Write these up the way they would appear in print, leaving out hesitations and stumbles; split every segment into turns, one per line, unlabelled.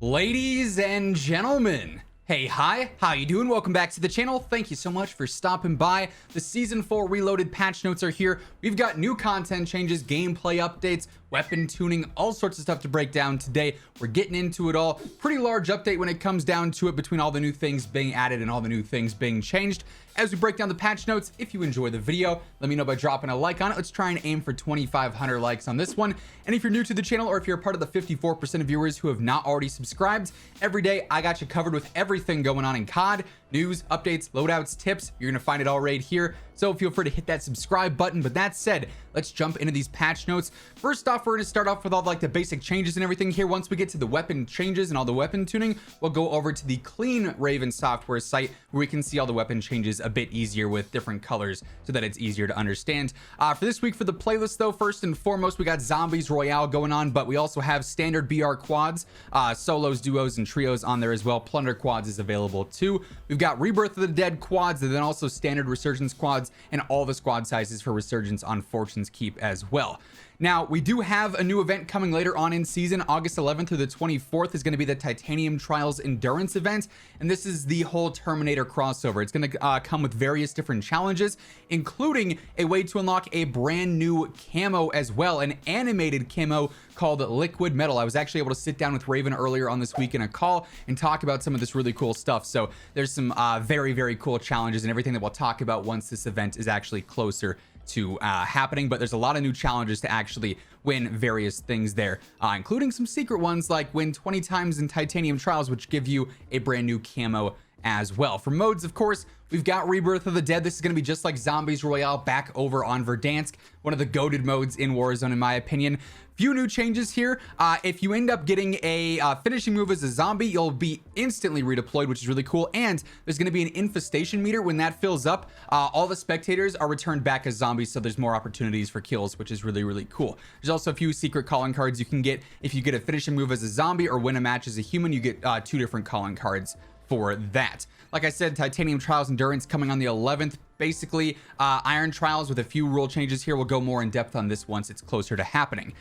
Ladies and gentlemen, hey, hi, how you doing? Welcome back to the channel. Thank you so much for stopping by. The Season 4 Reloaded patch notes are here. We've got new content changes, gameplay updates, weapon tuning, all sorts of stuff to break down today. We're getting into it all. Pretty large update when it comes down to it, between all the new things being added and all the new things being changed. As we break down the patch notes, if you enjoy the video, let me know by dropping a like on it. Let's try and aim for 2,500 likes on this one. And if you're new to the channel, or if you're a part of the 54% of viewers who have not already subscribed, every day I got you covered with everything going on in COD, news, updates, loadouts, tips. You're gonna find it all right here. So feel free to hit that subscribe button. But that said, let's jump into these patch notes. First off, we're gonna start off with all like the basic changes and everything here. Once we get to the weapon changes and all the weapon tuning, we'll go over to the Clean Raven software site where we can see all the weapon changes a bit easier with different colors so that it's easier to understand. For this week for the playlist though, first and foremost, we got Zombies Royale going on, but we also have standard BR quads, solos, duos, and trios on there as well. Plunder quads is available too. We've got Rebirth of the Dead quads, and then also standard Resurgence quads, and all the squad sizes for Resurgence on Fortune's Keep as well. Now, we do have a new event coming later on in season. August 11th through the 24th is going to be the Titanium Trials Endurance event, and this is the whole Terminator crossover. It's going to come with various different challenges, including a way to unlock a brand new camo as well, an animated camo called Liquid Metal. I was actually able to sit down with Raven earlier on this week in a call and talk about some of this really cool stuff. So there's some very cool challenges and everything that we'll talk about once this event is actually closer to happening. But there's a lot of new challenges to actually win various things there, including some secret ones like win 20 times in Titanium Trials, which give you a brand new camo as well. For modes, of course, we've got Rebirth of the Dead. This is going to be just like Zombies Royale back over on Verdansk, one of the goated modes in Warzone in my opinion. Few new changes here. If you end up getting a finishing move as a zombie, you'll be instantly redeployed, which is really cool. And there's going to be an infestation meter. When that fills up, all the spectators are returned back as zombies, so there's more opportunities for kills, which is really cool. There's also a few secret calling cards you can get if you get a finishing move as a zombie or win a match as a human. You get 2 different calling cards for that. Like I said, Titanium Trials Endurance coming on the 11th. Basically, Iron Trials with a few rule changes here. We'll go more in depth on this once it's closer to happening.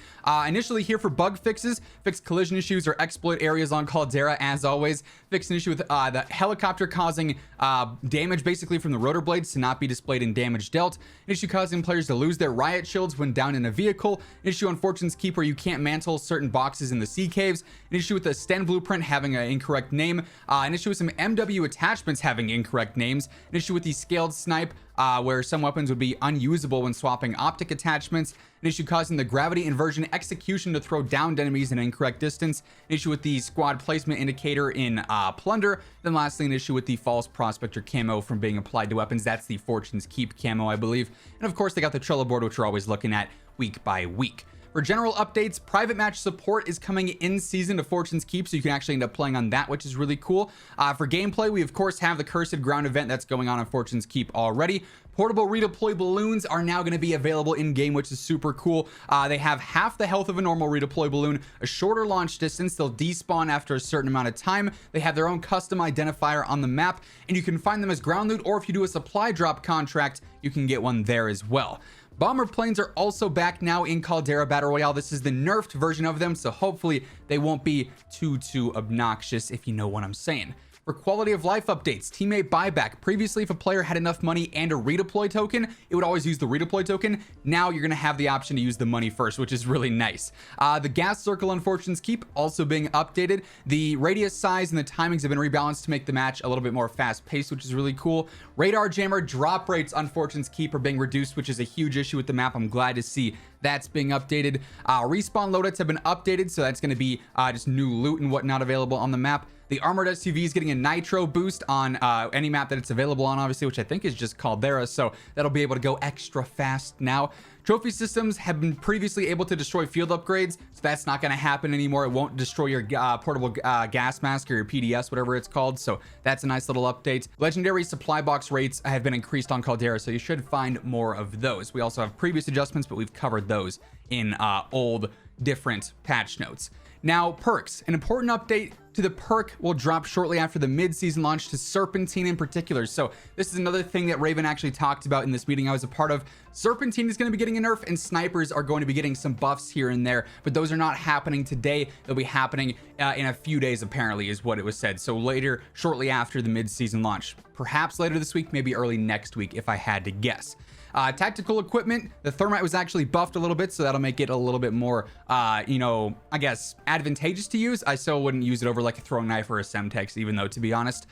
Initially here for bug fixes, fix collision issues or exploit areas on Caldera as always. Fix an issue with the helicopter causing damage basically from the rotor blades to not be displayed in damage dealt. An issue causing players to lose their riot shields when down in a vehicle. An issue on Fortune's Keep where you can't mantle certain boxes in the sea caves. An issue with the Sten blueprint having an incorrect name. An issue with some MW attachments having incorrect names. An issue with the scaled snipe where some weapons would be unusable when swapping optic attachments. An issue causing the gravity inversion execution to throw downed enemies in an incorrect distance. An issue with the squad placement indicator in Plunder. Then lastly, an issue with the false prospector camo from being applied to weapons. That's the Fortune's Keep camo, I believe. And of course, they got the Trello board, which we're always looking at week by week. For general updates, private match support is coming in season to Fortune's Keep, so you can actually end up playing on that, which is really cool. For gameplay, we of course have the Cursed Ground event that's going on Fortune's Keep already. Portable redeploy balloons are now going to be available in game, which is super cool. They have half the health of a normal redeploy balloon, a shorter launch distance. They'll despawn after a certain amount of time. They have their own custom identifier on the map, and you can find them as ground loot, or if you do a supply drop contract, you can get one there as well. Bomber planes are also back now in Caldera Battle Royale. This is the nerfed version of them, so hopefully they won't be too obnoxious, if you know what I'm saying. For quality of life updates, teammate buyback. Previously, if a player had enough money and a redeploy token, it would always use the redeploy token. Now you're going to have the option to use the money first, which is really nice. The gas circle on Fortune's Keep also being updated. The radius size and the timings have been rebalanced to make the match a little bit more fast-paced, which is really cool. Radar jammer drop rates on Fortune's Keep are being reduced, which is a huge issue with the map. I'm glad to see that's being updated. Respawn loadouts have been updated, so that's going to be just new loot and whatnot available on the map. The armored SUV is getting a nitro boost on any map that it's available on, obviously, which I think is just Caldera, so that'll be able to go extra fast now. Trophy systems have been previously able to destroy field upgrades, so that's not going to happen anymore. It won't destroy your portable gas mask or your PDS, whatever it's called, so that's a nice little update. Legendary supply box rates have been increased on Caldera, so you should find more of those. We also have previous adjustments, but we've covered those in old different patch notes. Now, perks. An important update to the perk will drop shortly after the mid-season launch to Serpentine in particular. So this is another thing that Raven actually talked about in this meeting I was a part of. Serpentine is going to be getting a nerf, and snipers are going to be getting some buffs here and there, but those are not happening today. They'll be happening in a few days, apparently, is what it was said. So later, shortly after the mid-season launch, perhaps later this week, maybe early next week, if I had to guess. Tactical equipment, the thermite was actually buffed a little bit, so that'll make it a little bit more, you know, I guess, advantageous to use. I still wouldn't use it over like a throwing knife or a semtex, even though, to be honest.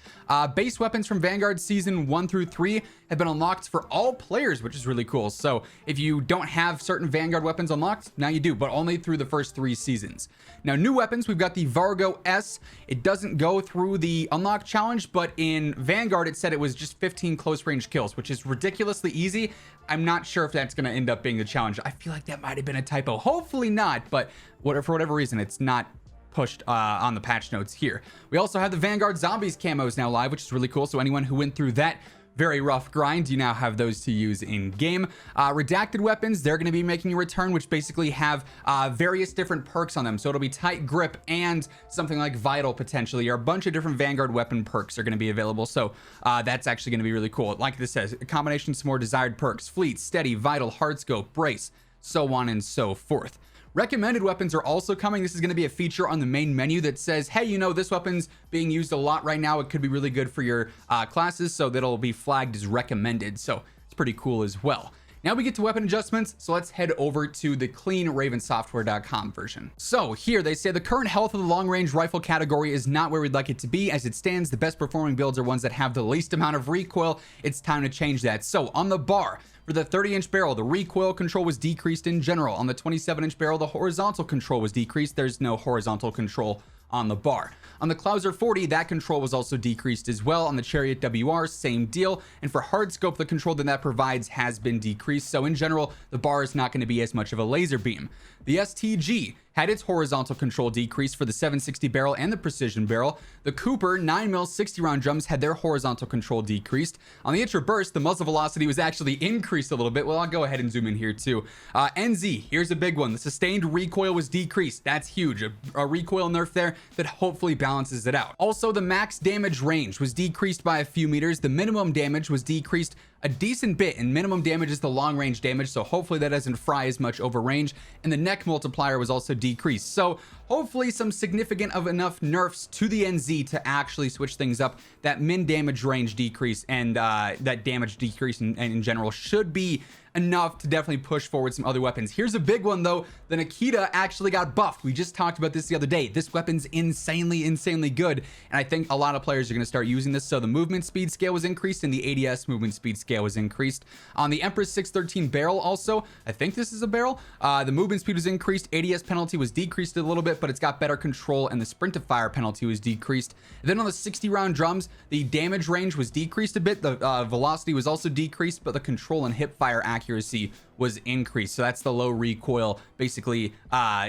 Base weapons from Vanguard Season 1 through 3 have been unlocked for all players, which is really cool. So if you don't have certain Vanguard weapons unlocked, now you do, but only through the first 3 seasons. Now, new weapons, we've got the Vargo S. It doesn't go through the unlock challenge, but in Vanguard, it said it was just 15 close range kills, which is ridiculously easy. I'm not sure if that's going to end up being the challenge. I feel like that might have been a typo. Hopefully not, but for whatever reason, it's not pushed on the patch notes here. We also have the Vanguard Zombies camos now live, which is really cool. So anyone who went through that very rough grind, you now have those to use in game. Redacted weapons, they're going to be making a return, which basically have various different perks on them. So it'll be tight grip and something like vital potentially, or a bunch of different Vanguard weapon perks are going to be available. So that's actually going to be really cool. Like this says, a combination of some more desired perks: fleet, steady, vital, hardscope, brace, so on and so forth. Recommended weapons are also coming. This is going to be a feature on the main menu that says, hey, you know, this weapon's being used a lot right now. It could be really good for your classes, so that'll be flagged as recommended. So it's pretty cool as well. Now we get to weapon adjustments, so let's head over to the clean ravensoftware.com version. So here they say the current health of the long-range rifle category is not where we'd like it to be. As it stands, the best performing builds are ones that have the least amount of recoil. It's time to change that. So on the bar, for the 30-inch barrel, the recoil control was decreased in general. On the 27-inch barrel, the horizontal control was decreased. There's no horizontal control on the bar. On the Clouser 40, that control was also decreased as well. On the Chariot WR, same deal. And for hardscope, the control that provides has been decreased. So in general, the bar is not going to be as much of a laser beam. The STG had its horizontal control decreased for the 760 barrel and the precision barrel. The Cooper 9mm 60 round drums had their horizontal control decreased. On the Intra Burst, the muzzle velocity was actually increased a little bit. Well, I'll go ahead and zoom in here too. NZ, here's a big one. The sustained recoil was decreased. That's huge. A recoil nerf there that hopefully balances it out. Also, the max damage range was decreased by a few meters. The minimum damage was decreased a decent bit, and minimum damage is the long range damage, so hopefully that doesn't fry as much over range. And the neck multiplier was also decreased, so hopefully some significant of enough nerfs to the NZ to actually switch things up. That min damage range decrease and that damage decrease in general should be enough to definitely push forward some other weapons. Here's a big one though. The Nikita actually got buffed. We just talked about this the other day. This weapon's insanely good, and I think a lot of players are going to start using this. So the movement speed scale was increased and the ADS movement speed scale was increased. On the Empress 613 barrel also, I think this is a barrel, the movement speed was increased, ADS penalty was decreased a little bit, but it's got better control, and the sprint to fire penalty was decreased. And then on the 60 round drums, the damage range was decreased a bit, the velocity was also decreased, but the control and hip fire accuracy was increased. So that's the low recoil, basically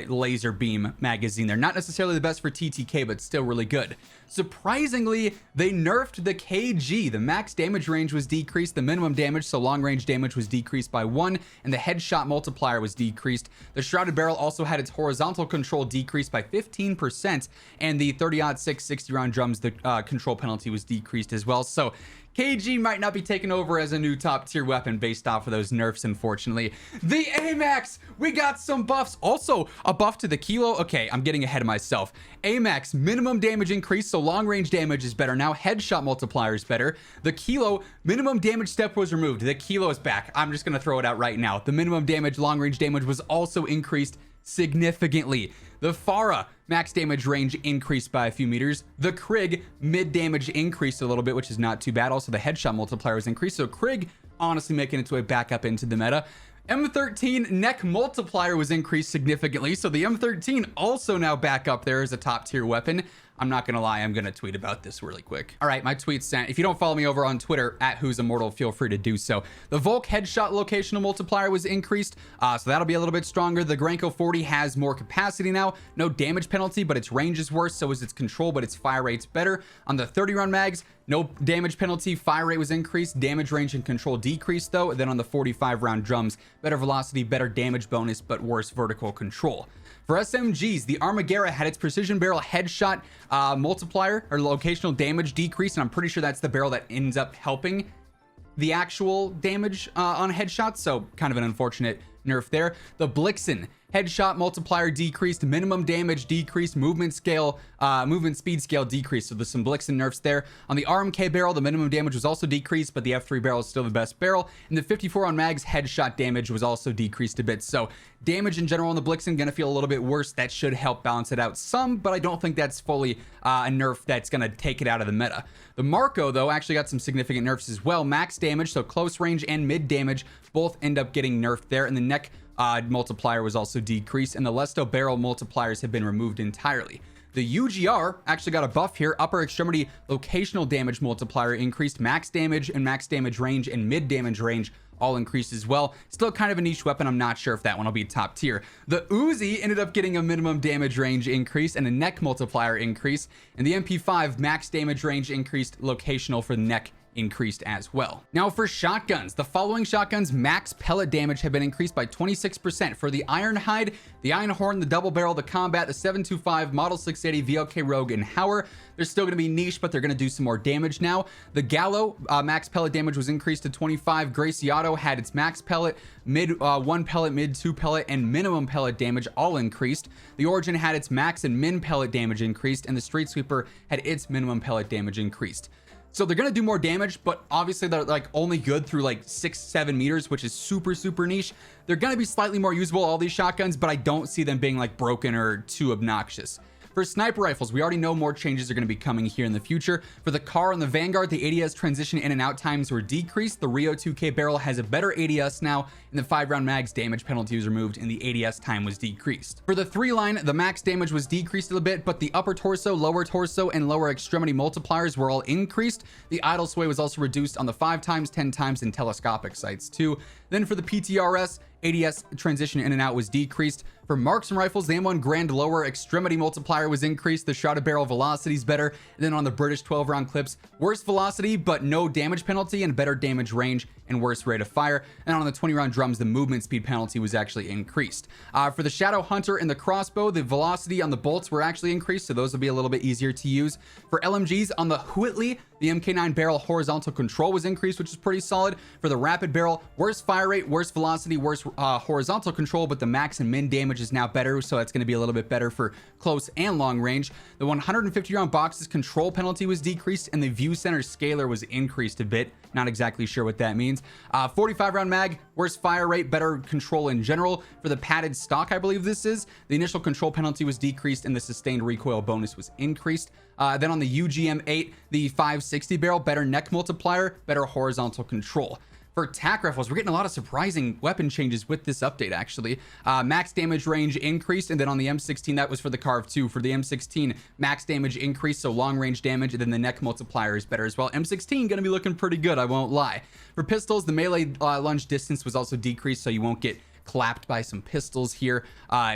laser beam magazine. They're not necessarily the best for TTK, but still really good. Surprisingly, they nerfed the KG. The max damage range was decreased, the minimum damage, so long range damage, was decreased by 1, and the headshot multiplier was decreased. The shrouded barrel also had its horizontal control decreased by 15%, and the 30-06 60 round drums, the control penalty was decreased as well. So KG might not be taken over as a new top tier weapon based off of those nerfs, unfortunately. The AMAX, we got some buffs. Also, a buff to the Kilo. Okay, I'm getting ahead of myself. AMAX, minimum damage increase, so long range damage is better now. Headshot multiplier is better. The Kilo, minimum damage step was removed. The Kilo is back. I'm just going to throw it out right now. The minimum damage, long range damage was also increased significantly. The Farah, max damage range increased by a few meters. The Krig, mid damage increased a little bit, which is not too bad. Also, the headshot multiplier was increased. So Krig honestly making its way back up into the meta. M13 neck multiplier was increased significantly. So the M13 also now back up there as a top tier weapon. I'm not gonna lie, I'm gonna tweet about this really quick. All right, my tweet's sent. If you don't follow me over on Twitter at WhosImmortal, feel free to do so. The Volk headshot locational multiplier was increased, so that'll be a little bit stronger. The Granko 40 has more capacity now. No damage penalty, but its range is worse, so is its control, but its fire rate's better. On the 30 round mags, no damage penalty, fire rate was increased, damage range and control decreased though. And then on the 45 round drums, better velocity, better damage bonus, but worse vertical control. For SMGs, the Armaguerra had its precision barrel headshot multiplier or locational damage decrease, and I'm pretty sure that's the barrel that ends up helping the actual damage on headshots, so kind of an unfortunate nerf there. The Blixen headshot multiplier decreased, minimum damage decreased, movement speed scale decreased. So there's some Blixen nerfs there. On the RMK barrel, the minimum damage was also decreased, but the F3 barrel is still the best barrel. And the 54 on mags headshot damage was also decreased a bit. So damage in general on the Blixen gonna feel a little bit worse. That should help balance it out some, but I don't think that's fully a nerf that's gonna take it out of the meta. The Marco though actually got some significant nerfs as well. Max damage, so close range and mid damage both end up getting nerfed there, and the neck multiplier was also decreased, and the Lesto barrel multipliers have been removed entirely. The UGR actually got a buff here. Upper extremity locational damage multiplier increased, max damage range and mid damage range all increased as well. Still kind of a niche weapon. I'm not sure if that one will be top tier. The Uzi ended up getting a minimum damage range increase and a neck multiplier increase, and the MP5 max damage range increased, locational for the neck increased as well. Now for shotguns, the following shotguns max pellet damage have been increased by 26% for the Ironhide, the Einhorn, the Double Barrel, the Combat, the 725, Model 680, VLK Rogue, and Hauer. They're still going to be niche, but they're going to do some more damage now. The Gallo max pellet damage was increased to 25. Graciato had its max pellet, mid 1 pellet, mid 2 pellet, and minimum pellet damage all increased. The Origin had its max and min pellet damage increased, and the Street Sweeper had its minimum pellet damage increased. So they're gonna do more damage, but obviously they're like only good through like 6-7 meters, which is super niche. They're gonna be slightly more usable, all these shotguns, but I don't see them being like broken or too obnoxious. For sniper rifles, we already know more changes are going to be coming here in the future. For the Car and the Vanguard, the ADS transition in and out times were decreased. The Rio 2K barrel has a better ADS now, and the 5-round mags damage penalty was removed, and the ADS time was decreased. For the 3-line, the max damage was decreased a little bit, but the upper torso, lower torso, and lower extremity multipliers were all increased. The idle sway was also reduced on the 5 times, 10 times, and telescopic sights too. Then for the PTRS, ADS transition in and out was decreased. For marksman rifles, the M1 Grand lower extremity multiplier was increased. The shrouded barrel velocity is better. And then on the British 12-round clips, worse velocity, but no damage penalty and better damage range and worse rate of fire. And on the 20-round drums, the movement speed penalty was actually increased. For the Shadow Hunter and the crossbow, the velocity on the bolts were actually increased, so those will be a little bit easier to use. For LMGs, on the Whitley, the MK9 barrel horizontal control was increased, which is pretty solid. For the rapid barrel, worse fire rate, worse velocity, worse horizontal control, but the max and min damage is now better, so that's going to be a little bit better for close and long range. The 150-round box's control penalty was decreased, and the view center scaler was increased a bit. Not exactly sure what that means. 45-round mag, worse fire rate, better control in general. For the padded stock, I believe this is, the initial control penalty was decreased, and the sustained recoil bonus was increased. Then on the UGM8, the 560 barrel, better neck multiplier, better horizontal control. For tac rifles, we're getting a lot of surprising weapon changes with this update, actually. Max damage range increased, and then on the M16, that was for the Carve 2. For the M16, max damage increased, so long range damage, and then the neck multiplier is better as well. M16 gonna be looking pretty good, I won't lie. For pistols, the melee lunge distance was also decreased, so you won't get clapped by some pistols here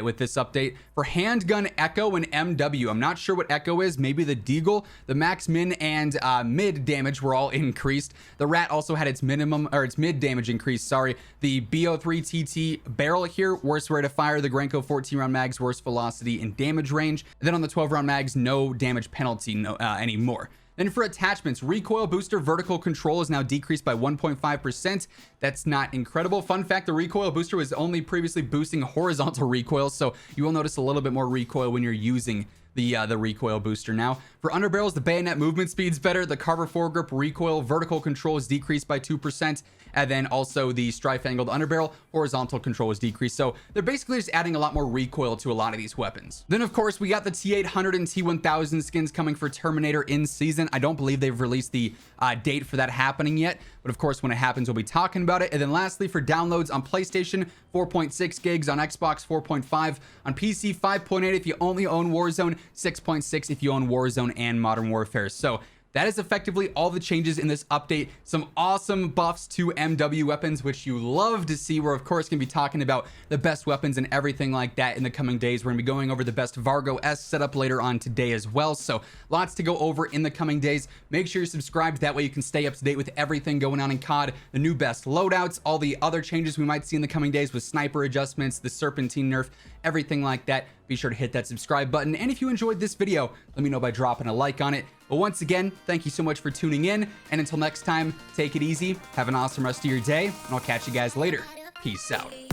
with this update. For handgun Echo and MW, I'm not sure what Echo is, maybe the Deagle. The max min and mid damage were all increased. The Rat also had its minimum or its mid damage increased, sorry. The BO3 TT barrel here, worse rate of fire. The Grenko 14-round mags, worse velocity and damage range. And then on the 12-round mags, no damage penalty anymore. Then for attachments, recoil booster vertical control is now decreased by 1.5%. That's not incredible. Fun fact, the recoil booster was only previously boosting horizontal recoil, so you will notice a little bit more recoil when you're using the recoil booster now. For underbarrels, the bayonet movement speed's better. The Carver foregrip recoil vertical control is decreased by 2%. And then also the strife angled underbarrel horizontal control is decreased. So they're basically just adding a lot more recoil to a lot of these weapons. Then of course we got the T800 and T1000 skins coming for Terminator in season. I don't believe they've released the date for that happening yet, but of course when it happens we'll be talking about it. And then lastly, for downloads on PlayStation, 4.6 gigs, on Xbox 4.5, on PC 5.8 if you only own Warzone, 6.6 if you own Warzone and Modern Warfare. So that is effectively all the changes in this update. Some awesome buffs to MW weapons, which you love to see. We're of course going to be talking about the best weapons and everything like that in the coming days. We're going to be going over the best Vargo-esque setup later on today as well. So lots to go over in the coming days. Make sure you're subscribed. That way you can stay up to date with everything going on in COD, the new best loadouts, all the other changes we might see in the coming days with sniper adjustments, the serpentine nerf, everything like that. Be sure to hit that subscribe button. And if you enjoyed this video, let me know by dropping a like on it. But once again, thank you so much for tuning in. And until next time, take it easy. Have an awesome rest of your day. And I'll catch you guys later. Peace out.